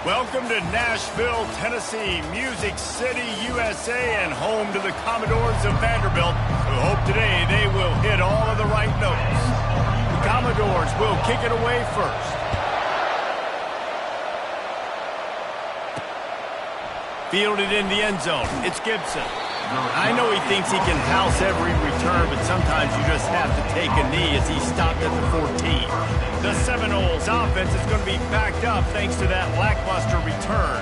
Welcome to Nashville, Tennessee, Music City, USA, and home to the Commodores of Vanderbilt, who hope today they will hit all of the right notes. The Commodores will kick it away first. Fielded in the end zone. It's Gibson. I know he thinks he can house every return, but sometimes you just have to take a knee as he stopped at the 14. The Seminoles offense is going to be backed up thanks to that lackluster return.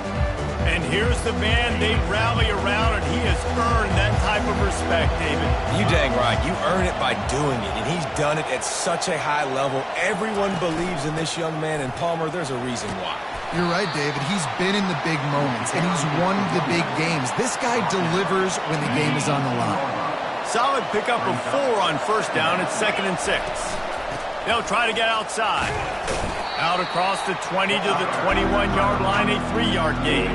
And here's the man they rally around, and he has earned that type of respect, David. You dang right. You earn it by doing it, and he's done it at such a high level. Everyone believes in this young man, and Palmer, there's a reason why. You're right, David. He's been in the big moments, and he's won the big games. This guy delivers when the game is on the line. Solid pickup of 4 on first down. It's 2nd and 6. They'll try to get outside. Out across the 20 to the 21-yard line, a 3-yard gain.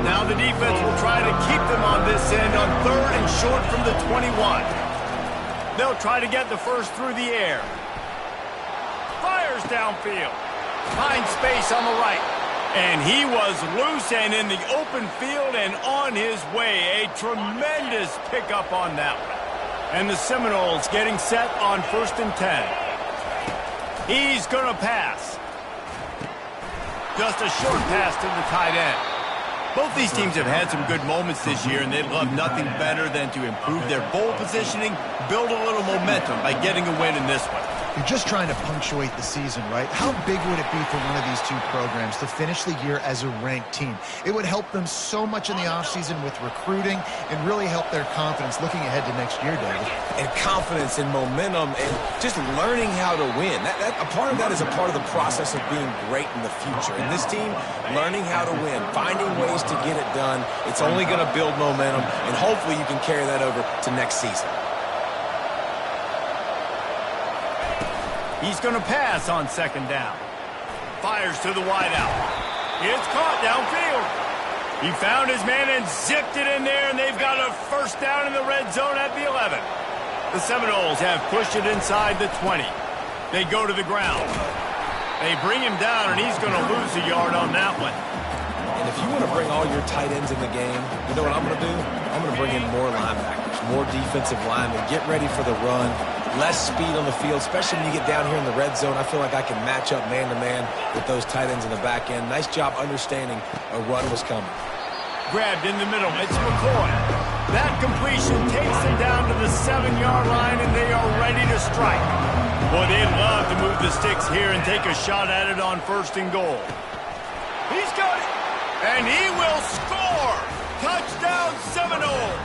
Now the defense will try to keep them on this end on 3rd and short from the 21. They'll try to get the first through the air. Fires downfield. Finds space on the right. And he was loose and in the open field and on his way. A tremendous pickup on that one. And the Seminoles getting set on 1st and 10. He's going to pass. Just a short pass to the tight end. Both these teams have had some good moments this year, and they'd love nothing better than to improve their bowl positioning, build a little momentum by getting a win in this one. You're just trying to punctuate the season, right? How big would it be for one of these two programs to finish the year as a ranked team? It would help them so much in the offseason with recruiting and really help their confidence looking ahead to next year, David. And confidence and momentum and just learning how to win. A part of that is a part of the process of being great in the future. And this team, learning how to win, finding ways to get it done, it's only going to build momentum, and hopefully you can carry that over to next season. He's going to pass on 2nd down. Fires to the wideout. It's caught downfield. He found his man and zipped it in there, and they've got a first down in the red zone at the 11. The Seminoles have pushed it inside the 20. They go to the ground. They bring him down, and he's going to lose a yard on that one. And if you want to bring all your tight ends in the game, you know what I'm going to do? I'm going to bring in more linebackers, more defensive linemen, get ready for the run. Less speed on the field, especially when you get down here in the red zone. I feel like I can match up man-to-man with those tight ends in the back end. Nice job understanding a run was coming. Grabbed in the middle. It's McCoy. That completion takes them down to the 7-yard line, and they are ready to strike. Boy, they'd love to move the sticks here and take a shot at it on 1st and goal. He's got it, and he will score. Touchdown, Seminoles.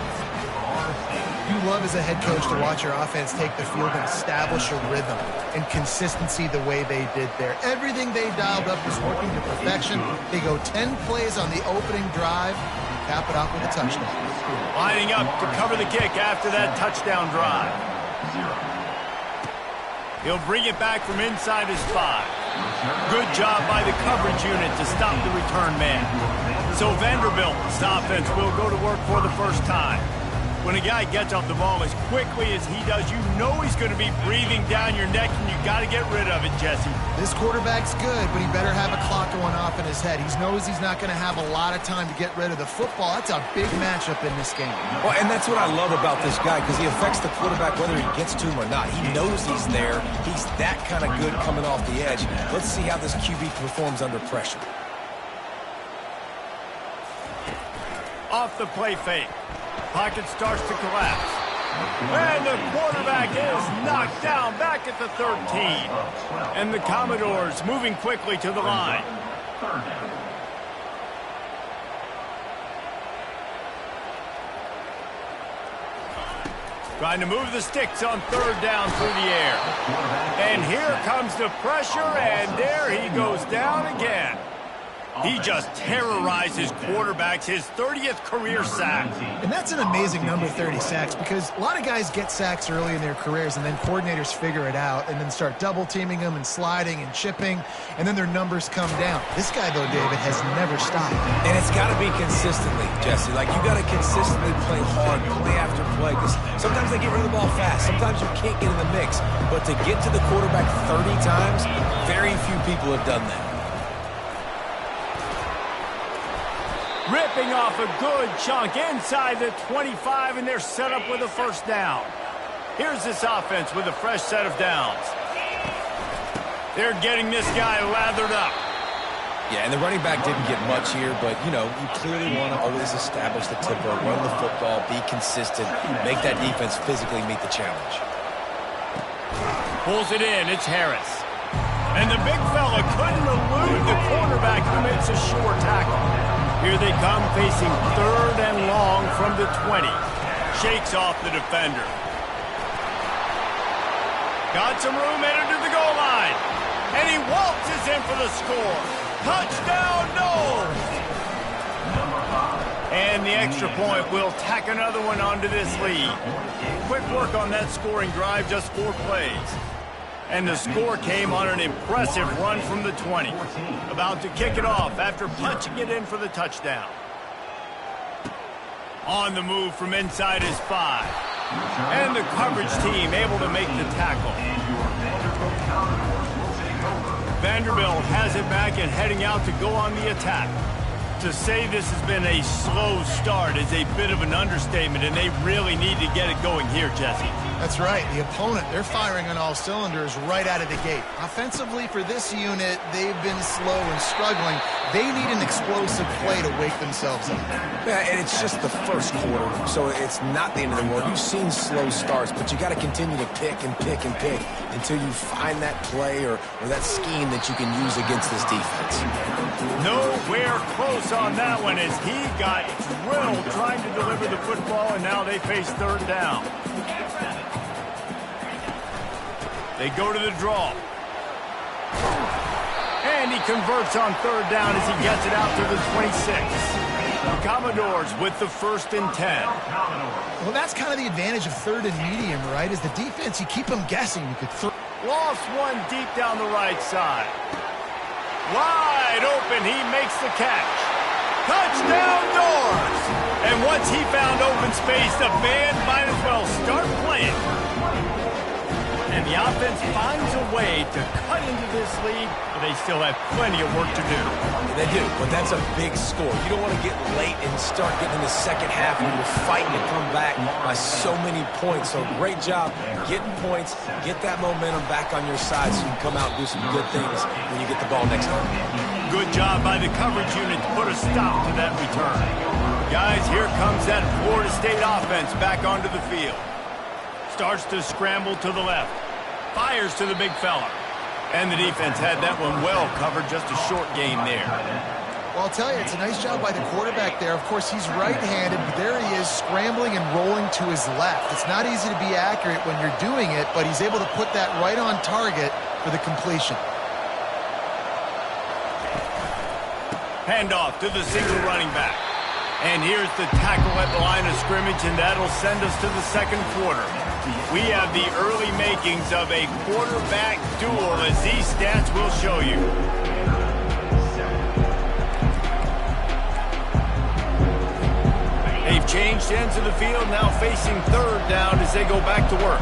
You love as a head coach to watch your offense take the field and establish a rhythm and consistency the way they did there. Everything they dialed up was working to perfection. They go 10 plays on the opening drive and cap it off with a touchdown. Lining up to cover the kick after that touchdown drive. He'll bring it back from inside his 5. Good job by the coverage unit to stop the return man. So Vanderbilt's offense will go to work for the first time. When a guy gets off the ball as quickly as he does, you know he's going to be breathing down your neck, and you got to get rid of it, Jesse. This quarterback's good, but he better have a clock going off in his head. He knows he's not going to have a lot of time to get rid of the football. That's a big matchup in this game. Well, and that's what I love about this guy, because he affects the quarterback whether he gets to him or not. He knows he's there. He's that kind of good coming off the edge. Let's see how this QB performs under pressure. Off the play fake. Pocket starts to collapse. And the quarterback is knocked down back at the 13. And the Commodores moving quickly to the line. Trying to move the sticks on 3rd down through the air. And here comes the pressure, and there he goes down again. He just terrorizes quarterbacks, his 30th career sack. And that's an amazing number, 30 sacks, because a lot of guys get sacks early in their careers, and then coordinators figure it out and then start double-teaming them and sliding and chipping, and then their numbers come down. This guy, though, David, has never stopped. And it's got to be consistently, Jesse. Like, you got to consistently play hard, play after play, because sometimes they get rid of the ball fast. Sometimes you can't get in the mix. But to get to the quarterback 30 times, very few people have done that. Ripping off a good chunk inside the 25, and they're set up with a first down. Here's this offense with a fresh set of downs. They're getting this guy lathered up. Yeah, and the running back didn't get much here, but, you know, you clearly want to always establish the tempo, run the football, be consistent, make that defense physically meet the challenge. Pulls it in. It's Harris. And the big fella couldn't elude the cornerback who makes a sure tackle. Here they come facing 3rd and long from the 20. Shakes off the defender. Got some room, entered to the goal line. And he waltzes in for the score. Touchdown, Knowles! And the extra point will tack another one onto this lead. Quick work on that scoring drive, just 4 plays. And the score came on an impressive run from the 20. About to kick it off after punching it in for the touchdown. On the move from inside his 5. And the coverage team able to make the tackle. Vanderbilt has it back and heading out to go on the attack. To say this has been a slow start is a bit of an understatement, and they really need to get it going here, Jesse. That's right. The opponent, they're firing on all cylinders right out of the gate. Offensively, for this unit, they've been slow and struggling. They need an explosive play to wake themselves up. Yeah, and it's just the first quarter, so it's not the end of the world. You've seen slow starts, but you got to continue to pick and pick and pick until you find that play or that scheme that you can use against this defense. Nowhere close on that one as he got drilled trying to deliver the football, and now they face 3rd down. They go to the draw. And he converts on 3rd down as he gets it out to the 26. The Commodores with the 1st and 10. Well, that's kind of the advantage of 3rd and medium, right? Is the defense, you keep them guessing. You could Lost one deep down the right side. Wide open, he makes the catch. Touchdown, Doors! And once he found open space, the band might as well start playing. And the offense finds a way to cut into this lead, but they still have plenty of work to do. They do, but that's a big score. You don't want to get late and start getting in the second half when you're fighting to come back by so many points. So great job getting points, get that momentum back on your side so you can come out and do some good things when you get the ball next time. Good job by the coverage unit to put a stop to that return. Guys, here comes that Florida State offense back onto the field. Starts to scramble to the left. Fires to the big fella. And the defense had that one well covered, just a short game there. Well, I'll tell you, it's a nice job by the quarterback there. Of course, he's right-handed, but there he is scrambling and rolling to his left. It's not easy to be accurate when you're doing it, but he's able to put that right on target for the completion. Handoff to the single running back. And here's the tackle at the line of scrimmage, and that'll send us to the 2nd quarter. We have the early makings of a quarterback duel, as these stats will show you. They've changed ends of the field, now facing 3rd down as they go back to work.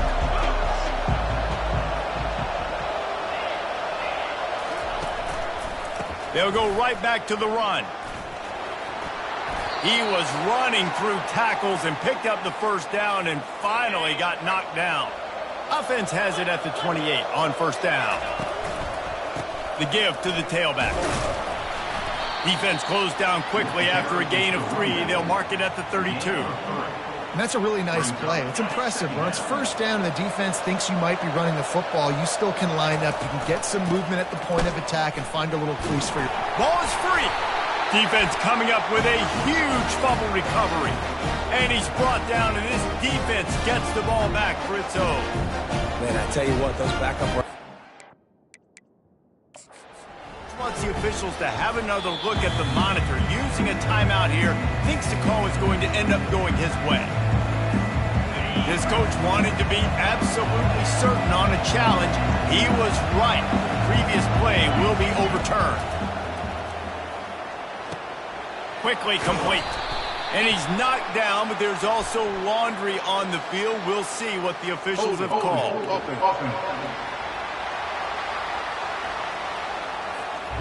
They'll go right back to the run. He was running through tackles and picked up the first down and finally got knocked down. Offense has it at the 28 on 1st down. The give to the tailback. Defense closed down quickly after a gain of 3. They'll mark it at the 32. And that's a really nice play. It's impressive. When it's 1st down and the defense thinks you might be running the football, you still can line up. You can get some movement at the point of attack and find a little crease for your... Ball is free. Defense coming up with a huge fumble recovery. And he's brought down, and this defense gets the ball back for its own. Man, I tell you what, those backup... Wants the officials to have another look at the monitor. Using a timeout here, thinks the call is going to end up going his way. This coach wanted to be absolutely certain on a challenge. He was right. The previous play will be overturned. Quickly complete. And he's knocked down, but there's also laundry on the field. We'll see what the officials have called.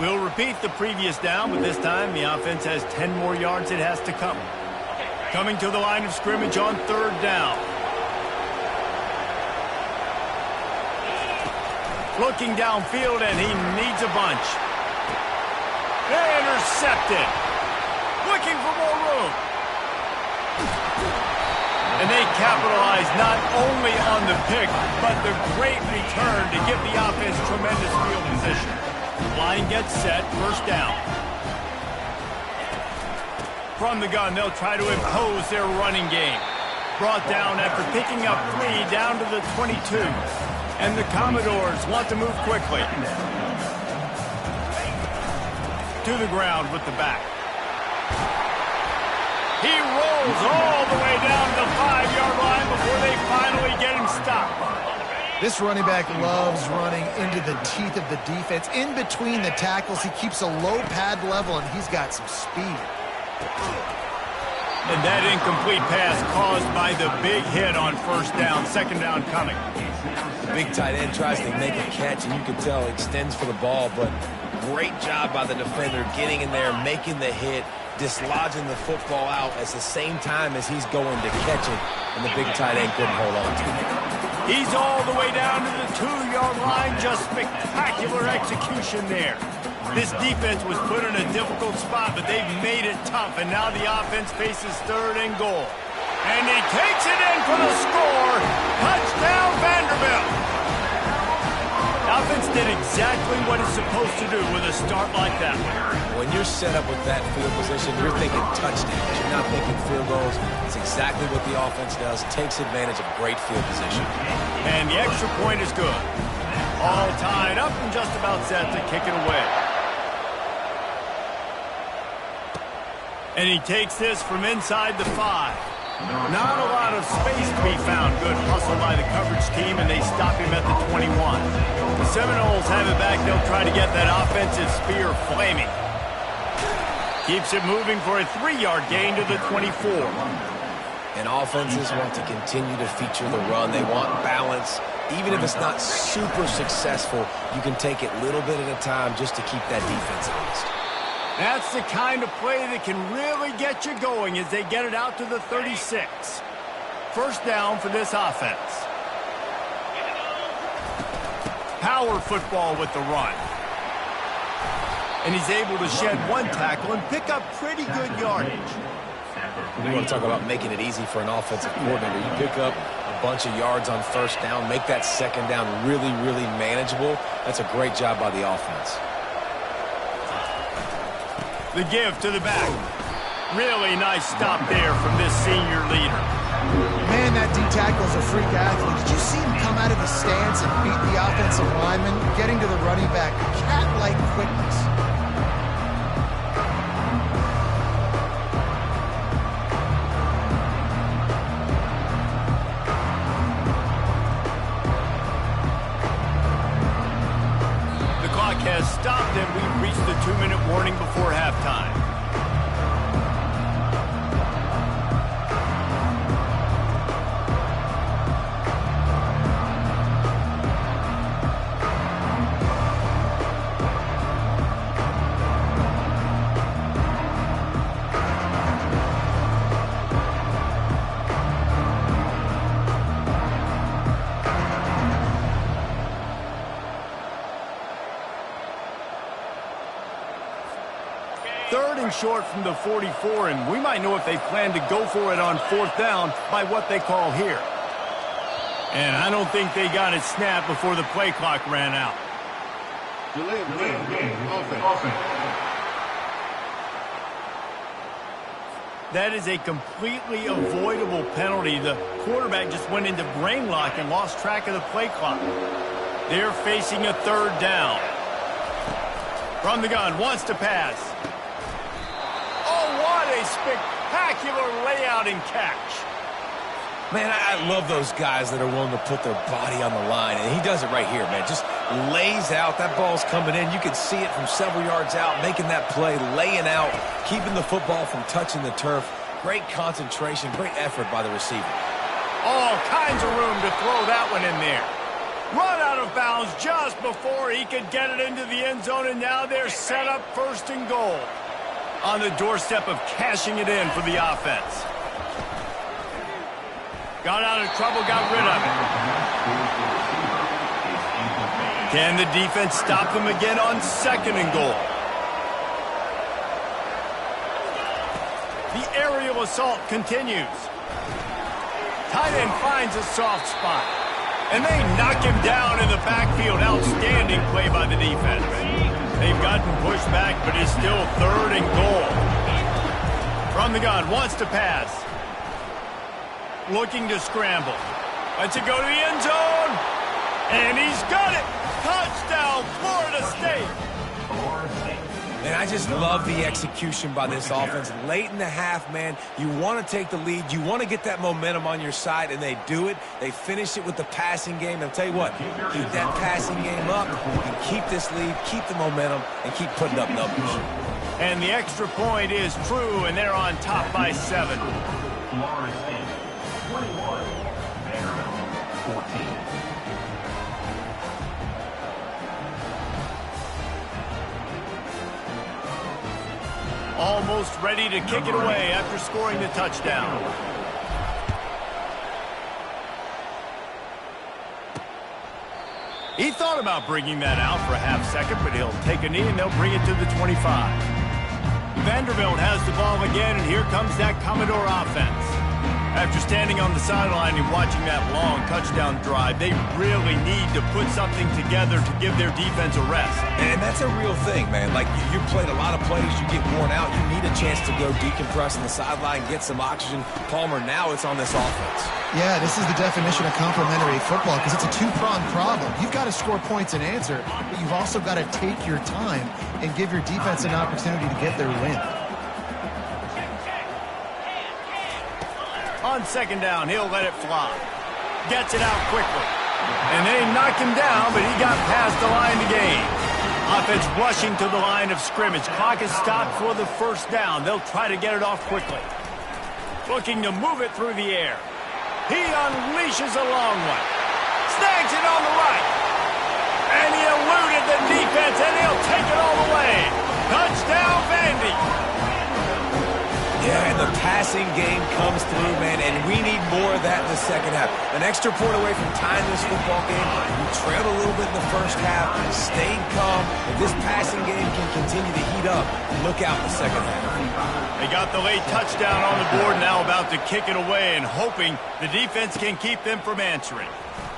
We'll repeat the previous down, but this time the offense has 10 more yards it has to come. Coming to the line of scrimmage on 3rd down. Looking downfield, and he needs a bunch. Intercepted. Looking for more room. And they capitalize not only on the pick, but the great return to give the offense tremendous field position. Line gets set, 1st down. From the gun, they'll try to impose their running game. Brought down after picking up 3 down to the 22. And the Commodores want to move quickly. To the ground with the back. He rolls all the way down to the 5-yard line before they finally get him stopped. This running back loves running into the teeth of the defense. In between the tackles, he keeps a low pad level, and he's got some speed. And that incomplete pass caused by the big hit on 1st down, 2nd down coming. The big tight end tries to make a catch, and you can tell extends for the ball, but great job by the defender getting in there, making the hit, dislodging the football out at the same time as he's going to catch it, and the big tight end couldn't hold on to it. He's all the way down to the 2-yard line. Just spectacular execution there. This defense was put in a difficult spot, but they've made it tough, and now the offense faces 3rd and goal. And he takes it in for the score. Touchdown, Vanderbilt. The offense did exactly what it's supposed to do with a start like that. When you're set up with that field position, you're thinking touchdowns. You're not thinking field goals. It's exactly what the offense does. Takes advantage of great field position. And the extra point is good. All tied up and just about set to kick it away. And he takes this from inside the 5. Not a lot of space to be found. Good hustle by the coverage team, and they stop him at the 21. The Seminoles have it back. They'll try to get that offensive spear flaming. Keeps it moving for a 3-yard gain to the 24. And offenses want to continue to feature the run. They want balance. Even if it's not super successful, you can take it little bit at a time just to keep that defense honest. That's the kind of play that can really get you going as they get it out to the 36. 1st down for this offense. Power football with the run. And he's able to shed 1 tackle and pick up pretty good yardage. You want to talk about making it easy for an offensive coordinator. You pick up a bunch of yards on 1st down, make that 2nd down really, really manageable. That's a great job by the offense. The give to the back. Really nice stop there from this senior leader. Man, that D-tackle is a freak athlete. Did you see him come out of his stance and beat the offensive lineman, getting to the running back? Cat-like quickness. Has stopped, and we've reached the 2-minute warning before halftime. Short from the 44, and we might know if they plan to go for it on 4th down by what they call here. And I don't think they got it snapped before the play clock ran out. That is a completely avoidable penalty. The quarterback just went into brain lock and lost track of the play clock. They're facing a 3rd down. From the gun, wants to pass. A spectacular layout and catch. Man, I love those guys that are willing to put their body on the line, and he does it right here, man. Just lays out. That ball's coming in. You can see it from several yards out, making that play, laying out, keeping the football from touching the turf. Great concentration, great effort by the receiver. All kinds of room to throw that one in there. Run out of bounds just before he could get it into the end zone, and now they're set up first and goal. On the doorstep of cashing it in for the offense. Got out of trouble, got rid of it. Can the defense stop them again on second and goal? The aerial assault continues. Tight end finds a soft spot. And they knock him down in the backfield. Outstanding play by the defense. They've gotten pushed back, but it's still third and goal. From the gun, wants to pass. Looking to scramble. Lets it go to the end zone. And he's got it. Touchdown, Florida State. And I just love the execution by this offense. Late in the half, man, you want to take the lead. You want to get that momentum on your side, and they do it. They finish it with the passing game. And I'll tell you what, keep that passing game up, and keep this lead, keep the momentum, and keep putting up numbers. And the extra point is true, and they're on top by 7. Florida State, 21, Vanderbilt, 14. Almost ready to kick it away after scoring the touchdown. He thought about bringing that out for a half second, but he'll take a knee and they'll bring it to the 25. Vanderbilt has the ball again, and here comes that Commodore offense. After standing on the sideline and watching that long touchdown drive, they really need to put something together to give their defense a rest. And that's a real thing, man. Like, you played a lot of plays, you get worn out, you need a chance to go decompress on the sideline, get some oxygen. Palmer, now it's on this offense. Yeah, this is the definition of complementary football because it's a two-pronged problem. You've got to score points and answer, but you've also got to take your time and give your defense an opportunity to get their win. On second down, he'll let it fly. Gets it out quickly. And they knock him down, but he got past the line to gain. Offense rushing to the line of scrimmage. Clock is stopped for the first down. They'll try to get it off quickly. Looking to move it through the air. He unleashes a long one. Snags it on the right. And he eluded the defense, and he'll take it all the way. Touchdown, Vandy. Yeah, and the passing game comes through, man, and we need more of that in the second half. An extra point away from tying this football game. We trailed a little bit in the first half, stayed calm. If this passing game can continue to heat up, look out in the second half. They got the late touchdown on the board, now about to kick it away and hoping the defense can keep them from answering.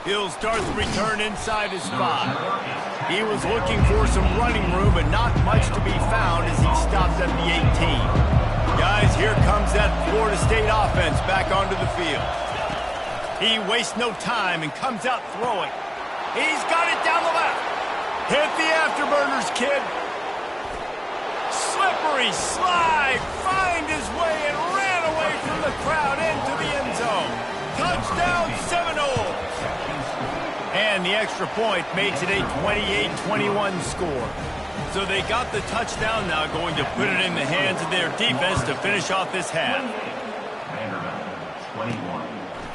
He'll start the return inside his 5. He was looking for some running room, but not much to be found as he stopped at the 18. Guys, here comes that Florida State offense back onto the field. He wastes no time and comes out throwing. He's got it down the left. Hit the afterburners, kid. Slippery slide, find his way and ran away from the crowd into the end zone. Touchdown, Seminoles. And the extra point makes it a 28-21 score. So they got the touchdown, now going to put it in the hands of their defense to finish off this half.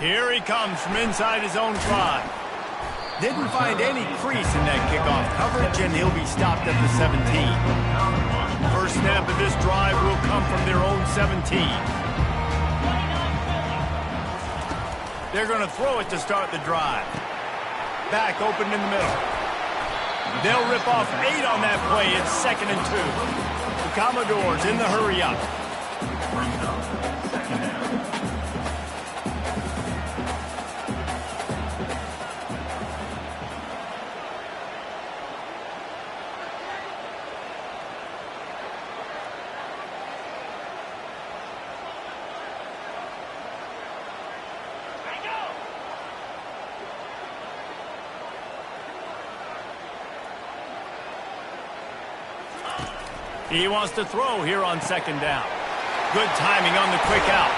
Here he comes from inside his own 5. Didn't find any crease in that kickoff coverage, and he'll be stopped at the 17. First snap of this drive will come from their own 17. They're going to throw it to start the drive. Back open in the middle. They'll rip off 8 on that play. It's 2nd and 2. The Commodores in the hurry up. He wants to throw here on second down. Good timing on the quick out.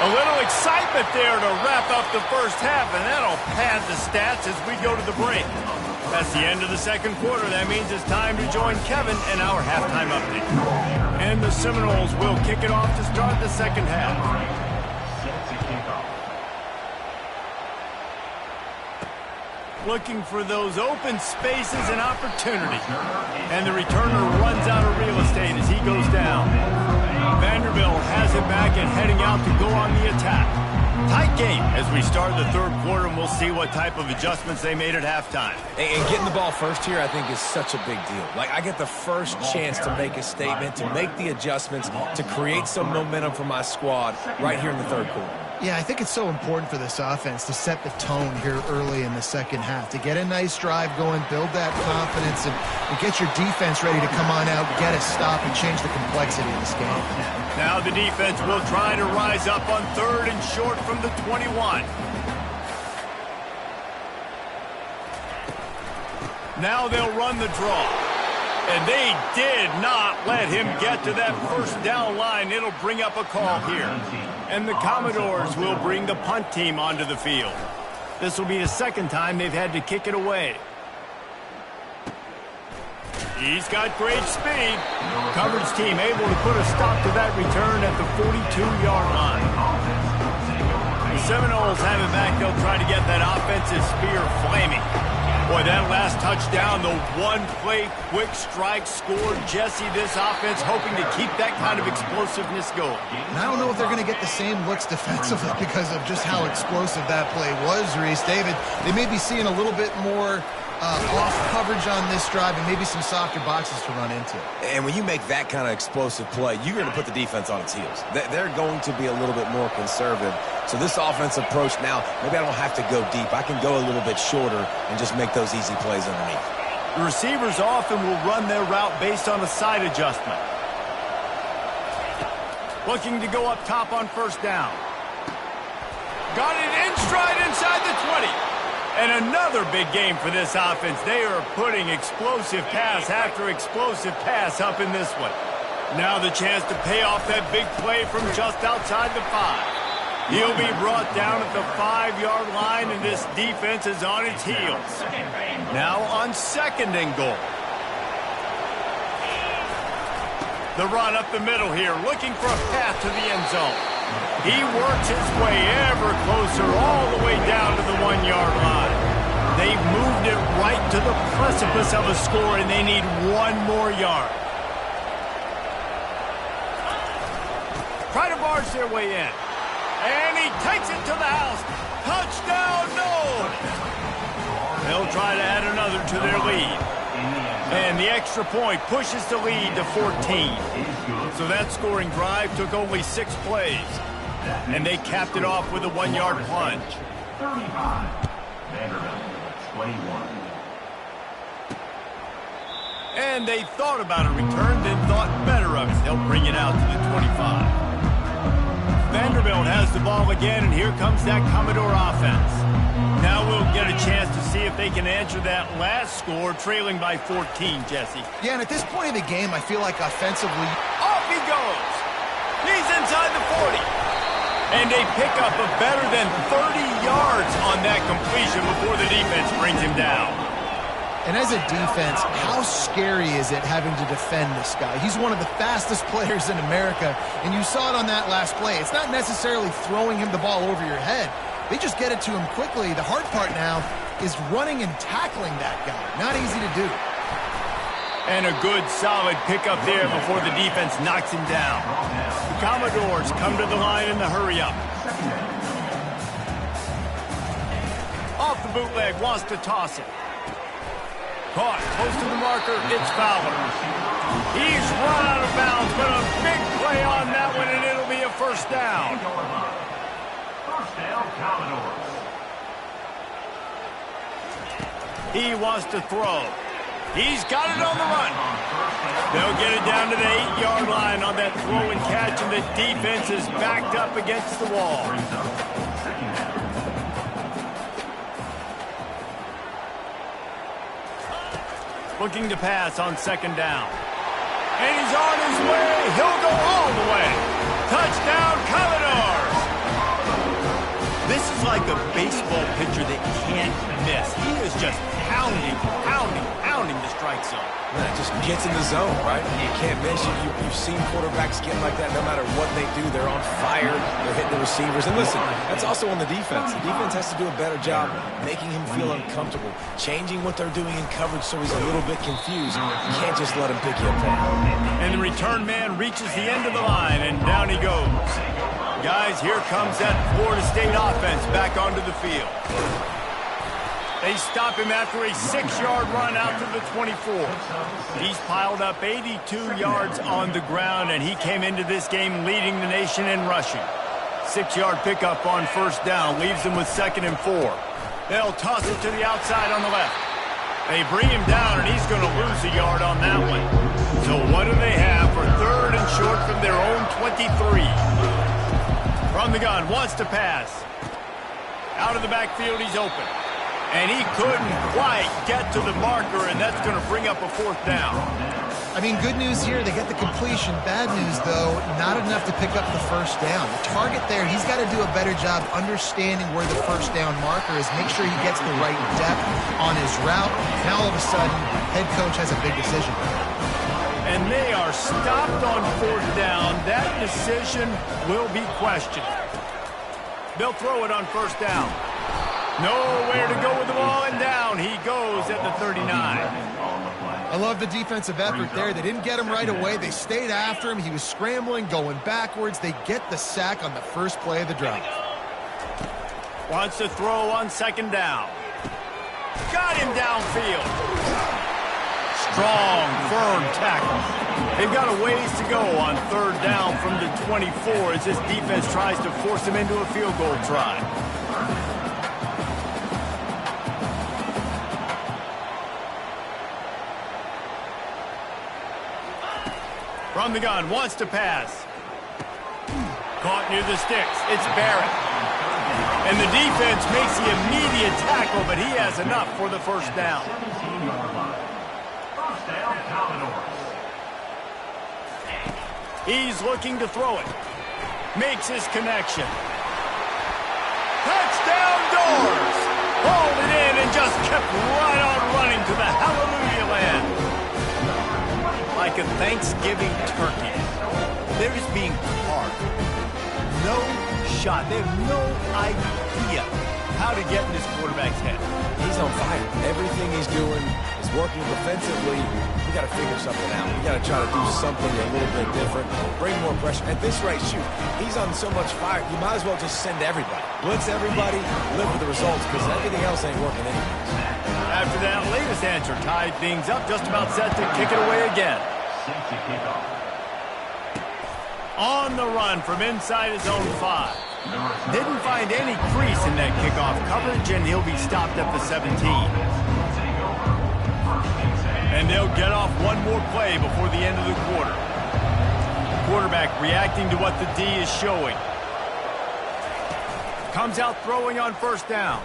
A little excitement there to wrap up the first half, and that'll pad the stats as we go to the break. That's the end of the second quarter. That means it's time to join Kevin in our halftime update. And the Seminoles will kick it off to start the second half. looking for those open spaces and opportunity. And the returner runs out of real estate as he goes down. Vanderbilt has it back and heading out to go on the attack. Tight game as we start the third quarter, and we'll see what type of adjustments they made at halftime. And getting the ball first here, I think, is such a big deal. Like, I get the first chance to make a statement, to make the adjustments, to create some momentum for my squad right here in the third quarter. Yeah, I think it's so important for this offense to set the tone here early in the second half, to get a nice drive going, build that confidence, and get your defense ready to come on out, get a stop, and change the complexity of this game. Now the defense will try to rise up on third and short from the 21. Now they'll run the draw. And they did not let him get to that first down line. It'll bring up a call here. And the Commodores will bring the punt team onto the field. This will be the second time they've had to kick it away. He's got great speed. Coverage team able to put a stop to that return at the 42-yard line. The Seminoles have it back. They'll try to get that offensive spear flaming. Boy, that last touchdown, the one-play quick strike scored. Jesse, this offense hoping to keep that kind of explosiveness going. And I don't know if they're going to get the same looks defensively because of just how explosive that play was, Reese. David, they may be seeing a little bit more off coverage on this drive and maybe some softer boxes to run into. And when you make that kind of explosive play, you're going to put the defense on its heels. They're going to be a little bit more conservative. So this offensive approach now, maybe I don't have to go deep. I can go a little bit shorter and just make those easy plays underneath. The receivers often will run their route based on a side adjustment. Looking to go up top on first down. Got it in stride inside the 20. And another big game for this offense. They are putting explosive pass after explosive pass up in this one. Now the chance to pay off that big play from just outside the 5. He'll be brought down at the 5-yard line, and this defense is on its heels. Now on second and goal. The run up the middle here, looking for a path to the end zone. He works his way ever closer all the way down to the 1-yard line. They've moved it right to the precipice of a score, and they need one more yard. Try to barge their way in. And he takes it to the house. Touchdown, no! They'll try to add another to their lead. And the extra point pushes the lead to 14. So that scoring drive took only 6 plays. And they capped it off with a 1-yard plunge. 35. Vanderbilt, 21. And they thought about a return, then thought better of it. They'll bring it out to the 25. Vanderbilt has the ball again, and here comes that Commodore offense. Now we'll get a chance to see if they can answer that last score, trailing by 14, Jesse. Yeah, and at this point of the game, I feel like offensively... Off he goes! He's inside the 40. And they pick up a better than 30 yards on that completion before the defense brings him down. And as a defense, how scary is it having to defend this guy? He's one of the fastest players in America, and you saw it on that last play. It's not necessarily throwing him the ball over your head. They just get it to him quickly. The hard part now is running and tackling that guy. Not easy to do. And a good, solid pickup there before the defense knocks him down. The Commodores come to the line in the hurry-up. Off the bootleg, wants to toss it. Caught, close to the marker, it's Fowler. He's run out of bounds, but a big play on that one, and it'll be a first down. First down, Commodores. He wants to throw. He's got it on the run. They'll get it down to the 8-yard line on that throw and catch, and the defense is backed up against the wall. Looking to pass on second down. And he's on his way. He'll go all the way. Touchdown, Commodores! This is like a baseball pitcher that can't miss. He is just pounding the strike strike zone. Man, it just gets in the zone, right? You can't miss. You've seen quarterbacks get like that no matter what they do. They're on fire. They're hitting the receivers. And listen, that's also on the defense. The defense has to do a better job making him feel uncomfortable, changing what they're doing in coverage so he's a little bit confused. You can't just let him pick you apart. And the return man reaches the end of the line, and down he goes. Guys, here comes that Florida State offense back onto the field. They stop him after a 6-yard run out to the 24. He's piled up 82 yards on the ground, and he came into this game leading the nation in rushing. 6-yard pickup on first down leaves them with 2nd and 4. They'll toss it to the outside on the left. They bring him down, and he's going to lose a yard on that one. So what do they have for 3rd and short from their own 23? From the gun, wants to pass. Out of the backfield, he's open. And he couldn't quite get to the marker, and that's going to bring up a 4th down. I mean, good news here, they get the completion. Bad news, though, not enough to pick up the first down. The target there, he's got to do a better job understanding where the first down marker is, make sure he gets the right depth on his route. Now, all of a sudden, head coach has a big decision. And they are stopped on 4th down. That decision will be questioned. They'll throw it on first down. Nowhere to go with the ball, and down he goes at the 39. I love the defensive effort there. They didn't get him right away. They stayed after him. He was scrambling, going backwards. They get the sack on the first play of the drive. Wants to throw on 2nd down. Got him downfield. Strong, firm tackle. They've got a ways to go on 3rd down from the 24 as this defense tries to force them into a field goal try. From the gun, wants to pass. Caught near the sticks. It's Barrett. And the defense makes the immediate tackle, but he has enough for the first down. First down, Commodores. He's looking to throw it. Makes his connection. Touchdown Doors! Hauled it in and just kept right on running to the hallelujah land. Like a Thanksgiving turkey. They're just being carved. No shot. They have no idea how to get in this quarterback's head. He's on fire. Everything he's doing is working defensively. We got to figure something out. We got to try to do something a little bit different. Bring more pressure. At this rate, shoot, he's on so much fire, you might as well just send everybody. Blitz everybody, live with the results, because everything else ain't working anyways. After that latest answer tied things up, just about set to kick it away again. Safety kickoff. On the run from inside his own 5. Didn't find any crease in that kickoff coverage, and he'll be stopped at the 17. And they'll get off one more play before the end of the quarter. Quarterback reacting to what the D is showing. Comes out throwing on first down.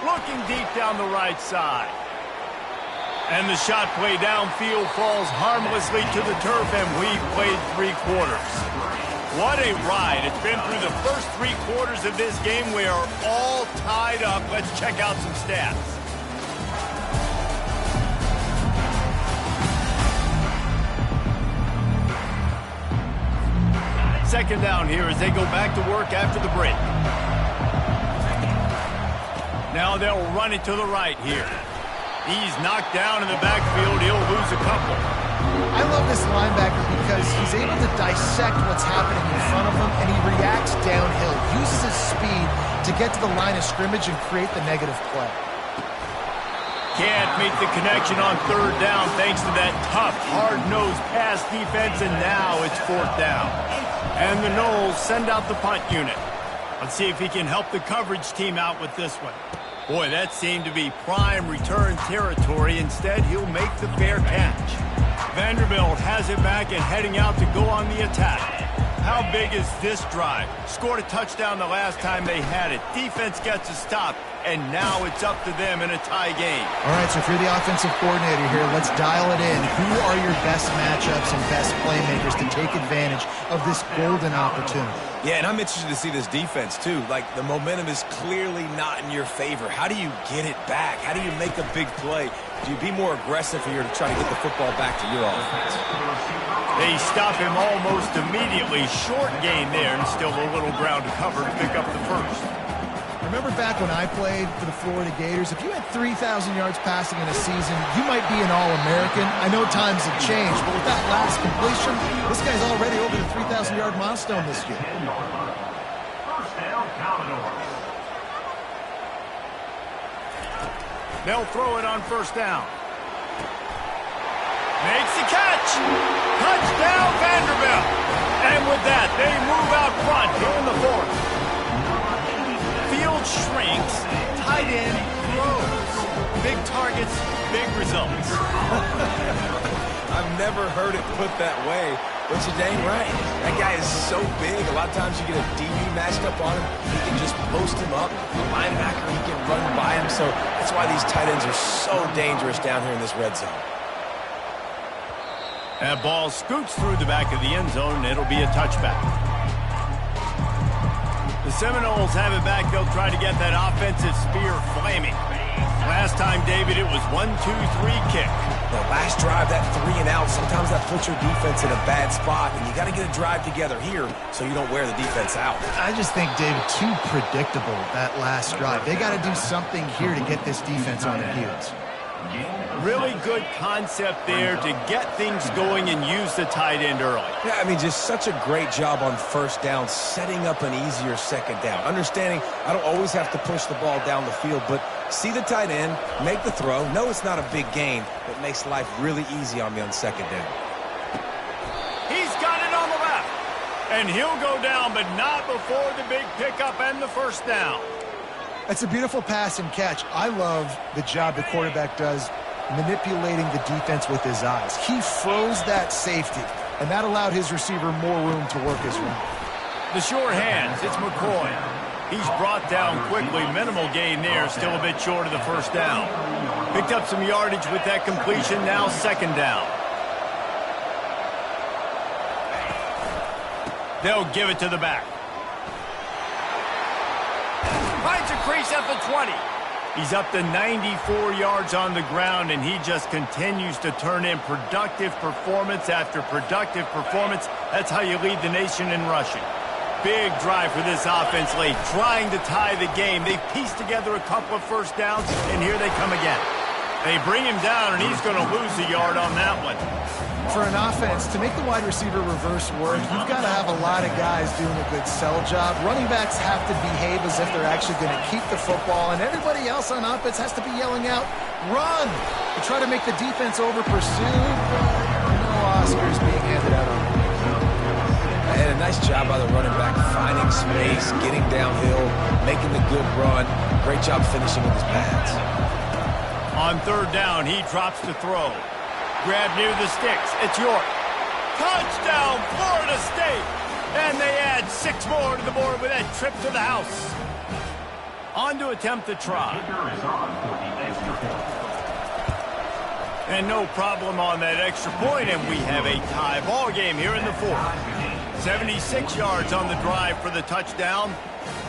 Looking deep down the right side. And the shot play downfield falls harmlessly to the turf, and we've played 3 quarters. What a ride. It's been through the first 3 quarters of this game. We are all tied up. Let's check out some stats. Second down here as they go back to work after the break. Now they'll run it to the right here. He's knocked down in the backfield. He'll lose a couple. I love this linebacker because he's able to dissect what's happening in front of him, and he reacts downhill, uses his speed to get to the line of scrimmage and create the negative play. Can't make the connection on 3rd down thanks to that tough, hard-nosed pass defense, and now it's 4th down. And the Noles send out the punt unit. Let's see if he can help the coverage team out with this one. Boy, that seemed to be prime return territory. Instead, he'll make the fair catch. Vanderbilt has it back and heading out to go on the attack. How big is this drive? Scored a touchdown the last time they had it. Defense gets a stop. and now it's up to them in a tie game. All right, so if you're the offensive coordinator here, let's dial it in. Who are your best matchups and best playmakers to take advantage of this golden opportunity? Yeah, and I'm interested to see this defense, too. Like, the momentum is clearly not in your favor. How do you get it back? How do you make a big play? Do you be more aggressive here to try to get the football back to your offense? They stop him almost immediately. Short gain there, and still a little ground to cover to pick up the first. Remember back when I played for the Florida Gators, if you had 3,000 yards passing in a season, you might be an All-American. I know times have changed, but with that last completion, this guy's already over the 3,000-yard milestone this year. First down, Commodores. They'll throw it on first down. Makes the catch. Touchdown, Vanderbilt. And with that, they move out front here in the fourth. Field shrinks, tight end grows. Big targets, big results. I've never heard it put that way, but you're dang right. That guy is so big. A lot of times you get a DB matched up on him. He can just post him up. A linebacker, he can run by him. So that's why these tight ends are so dangerous down here in this red zone. That ball scoots through the back of the end zone, and it'll be a touchback. The Seminoles have it back. They'll try to get that offensive spear flaming. Last time, David, it was 1-2-3 kick. The last drive, that 3 and out, sometimes that puts your defense in a bad spot, and you got to get a drive together here so you don't wear the defense out. I just think, David, too predictable, that last drive. They got to do something here to get this defense on their heels. Really good concept there to get things going and use the tight end early. Yeah, I mean, just such a great job on first down, setting up an easier second down. Understanding I don't always have to push the ball down the field, but see the tight end, make the throw. No, it's not a big gain, but makes life really easy on me on second down. He's got it on the left, and he'll go down, but not before the big pickup and the first down. It's a beautiful pass and catch. I love the job the quarterback does manipulating the defense with his eyes. He froze that safety, and that allowed his receiver more room to work his route. The sure hands, it's McCoy. He's brought down quickly. Minimal gain there, still a bit short of the first down. Picked up some yardage with that completion, now second down. They'll give it to the back. Finds a crease at the 20. He's up to 94 yards on the ground, and he just continues to turn in productive performance after productive performance. That's how you lead the nation in rushing. Big drive for this offense late, trying to tie the game. They've pieced together a couple of first downs, and here they come again. They bring him down, and he's going to lose a yard on that one. For an offense, to make the wide receiver reverse work, you've got to have a lot of guys doing a good sell job. Running backs have to behave as if they're actually going to keep the football, and everybody else on offense has to be yelling out, run, to try to make the defense over-pursued. No Oscars being handed out on them. And a nice job by the running back, finding space, getting downhill, making the good run. Great job finishing with his pads. On third down, he drops to throw. Grab near the sticks. It's York. Touchdown, Florida State. And they add 6 more to the board with that trip to the house. On to attempt the try. And no problem on that extra point, and we have a tie ball game here in the fourth. 76 yards on the drive for the touchdown,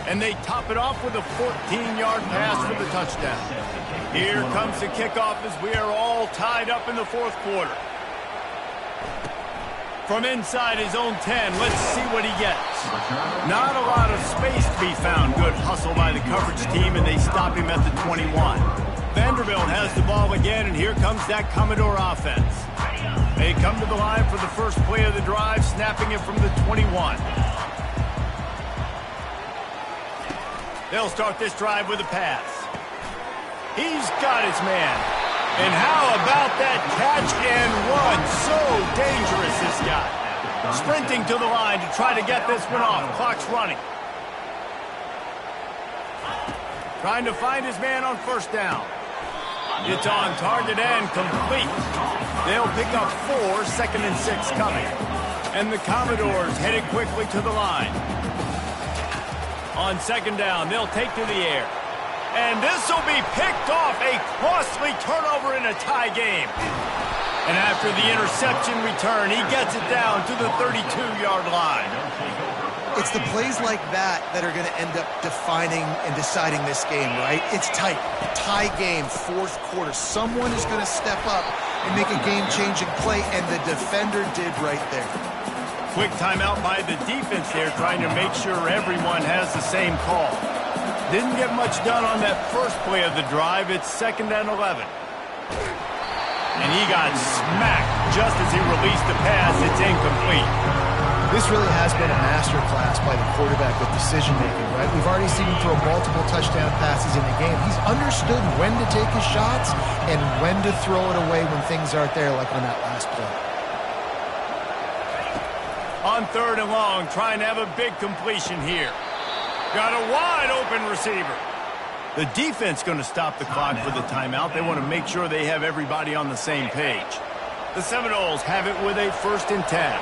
and they top it off with a 14-yard pass for the touchdown. Here comes the kickoff as we are all tied up in the fourth quarter. From inside his own 10, let's see what he gets. Not a lot of space to be found. Good hustle by the coverage team, and they stop him at the 21. Vanderbilt has the ball again, and here comes that Commodore offense. They come to the line for the first play of the drive, snapping it from the 21. They'll start this drive with a pass. He's got his man. And how about that catch and run? So dangerous, this guy. Sprinting to the line to try to get this one off. Clock's running. Trying to find his man on first down. It's on target and complete. They'll pick up 4, 2nd and 6 coming. And the Commodores headed quickly to the line. On second down, they'll take to the air. And this will be picked off, a costly turnover in a tie game. And after the interception return, he gets it down to the 32-yard line. It's the plays like that that are going to end up defining and deciding this game, right? It's tight. Tie game, fourth quarter. Someone is going to step up and make a game-changing play, and the defender did right there. Quick timeout by the defense there, trying to make sure everyone has the same call. Didn't get much done on that first play of the drive. It's 2nd and 11. And he got smacked just as he released the pass. It's incomplete. This really has been a masterclass by the quarterback with decision-making, right? We've already seen him throw multiple touchdown passes in the game. He's understood when to take his shots and when to throw it away when things aren't there, like on that last play. On 3rd and long, trying to have a big completion here. Got a wide-open receiver. The defense going to stop the clock for the timeout. They want to make sure they have everybody on the same page. The Seminoles have it with a 1st and 10.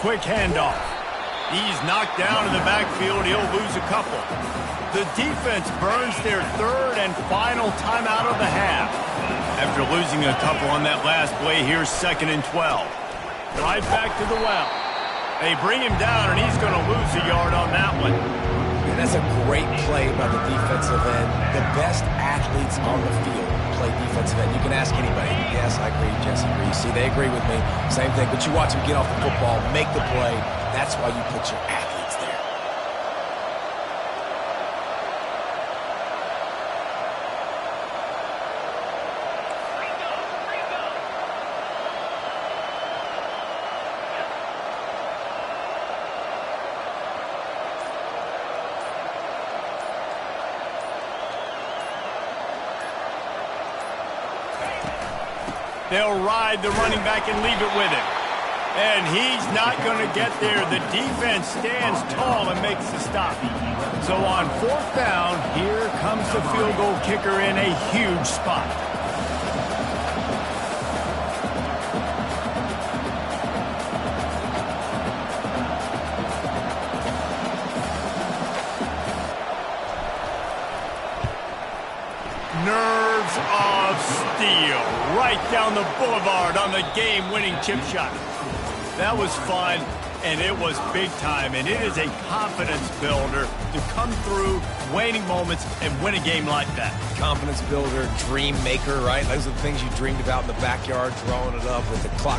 Quick handoff. He's knocked down in the backfield. He'll lose a couple. The defense burns their 3rd and final timeout of the half. After losing a couple on that last play, here's 2nd and 12. Right back to the well. They bring him down, and he's going to lose a yard on that one. And that's a great play by the defensive end. The best athletes on the field play defensive end. You can ask anybody. Yes, I agree. Jesse agrees. See, they agree with me. Same thing. But you watch them get off the football, make the play. That's why you put your athletes there. They'll ride the running back and leave it with him. And he's not going to get there. The defense stands tall and makes the stop. So on 4th down, here comes the field goal kicker in a huge spot. Nerves of steel, right down the boulevard on the game-winning chip shot. That was fun, and it was big time, and it is a confidence builder to come through waning moments and win a game like that. Confidence builder, dream maker, right? Those are the things you dreamed about in the backyard, throwing it up with the clock.